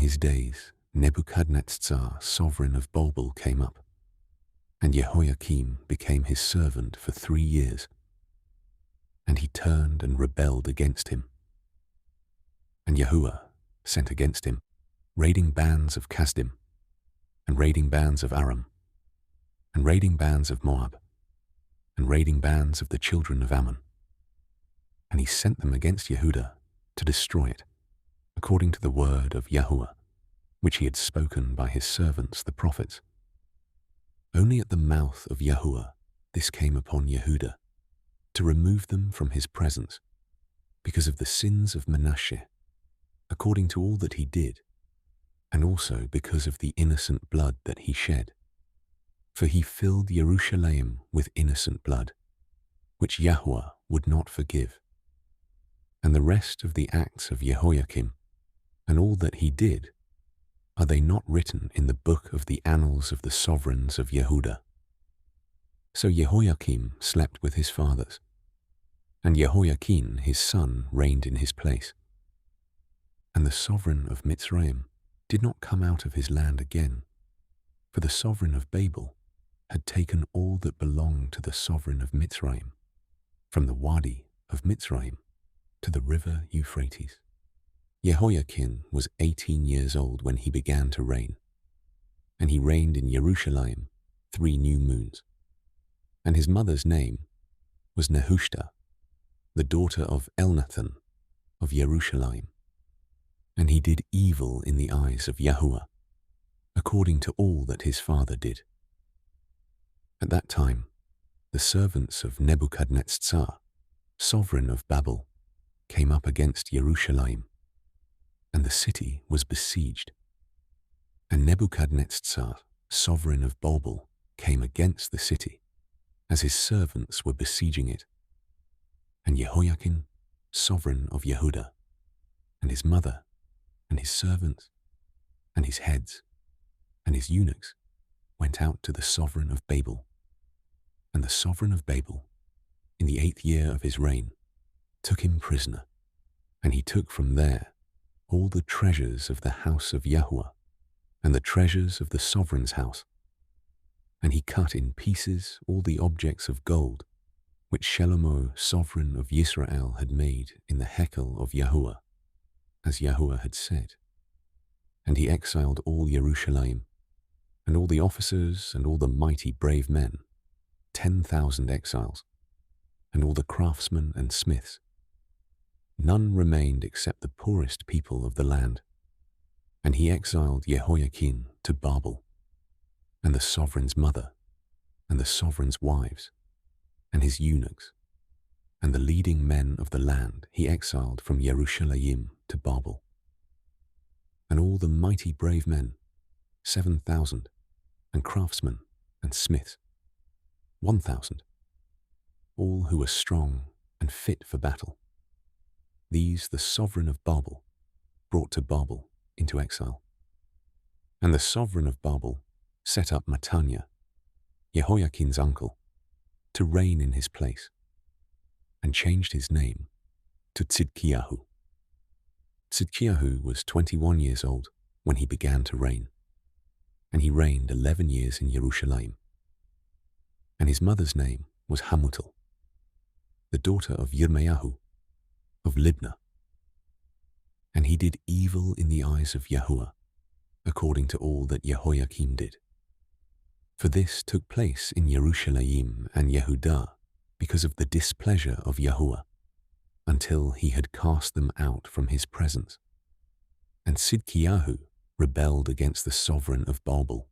his days, Nebuchadnezzar, sovereign of Babel, came up, and Jehoiakim became his servant for 3 years. And he turned and rebelled against him. And Yahuwah sent against him raiding bands of Kasdim, and raiding bands of Aram, and raiding bands of Moab, and raiding bands of the children of Ammon. And he sent them against Yehudah to destroy it, according to the word of Yahuwah, which he had spoken by his servants the prophets. Only at the mouth of Yahuwah this came upon Yehudah, to remove them from his presence, because of the sins of Manasseh, according to all that he did, and also because of the innocent blood that he shed. For he filled Jerusalem with innocent blood, which Yahuwah would not forgive. And the rest of the acts of Jehoiakim, and all that he did, are they not written in the book of the annals of the sovereigns of Yehudah? So Jehoiakim slept with his fathers, and Jehoiakim his son reigned in his place. And the sovereign of Mitzrayim did not come out of his land again, for the sovereign of Babel had taken all that belonged to the sovereign of Mitzrayim, from the Wadi of Mitzrayim to the river Euphrates. Jehoiakim was 18 years old when he began to reign, and he reigned in Jerusalem 3 new moons. And his mother's name was Nehushta, the daughter of Elnathan of Jerusalem. And he did evil in the eyes of Yahuwah, according to all that his father did. At that time, the servants of Nebuchadnezzar, sovereign of Babel, came up against Jerusalem, and the city was besieged. And Nebuchadnezzar, sovereign of Babel, came against the city, as his servants were besieging it. And Jehoiakim, sovereign of Yehudah, and his mother, and his servants, and his heads, and his eunuchs went out to the sovereign of Babel. And the sovereign of Babel, in the 8th year of his reign, took him prisoner, and he took from there all the treasures of the house of Yahuwah, and the treasures of the sovereign's house. And he cut in pieces all the objects of gold, which Shelomo, sovereign of Yisrael, had made in the Hekel of Yahuwah, as Yahuwah had said. And he exiled all Jerusalem, and all the officers and all the mighty brave men, 10,000 exiles, and all the craftsmen and smiths. None remained except the poorest people of the land. And he exiled Jehoiakim to Babel, and the sovereign's mother, and the sovereign's wives, and his eunuchs, and the leading men of the land he exiled from Jerusalem to Babel. And all the mighty brave men, 7,000, and craftsmen and smiths, 1,000, all who were strong and fit for battle. These the sovereign of Babel brought to Babel into exile. And the sovereign of Babel set up Mattaniah, Jehoiakim's uncle, to reign in his place, and changed his name to Tzidkiyahu. Tzidkiyahu was 21 years old when he began to reign, and he reigned 11 years in Jerusalem. And his mother's name was Hamutal, the daughter of Yirmeyahu of Libnah. And he did evil in the eyes of Yahuwah, according to all that Jehoiakim did. For this took place in Jerusalem and Yehudah because of the displeasure of Yahuwah, until he had cast them out from his presence. And Tzidkiyahu rebelled against the sovereign of Babel,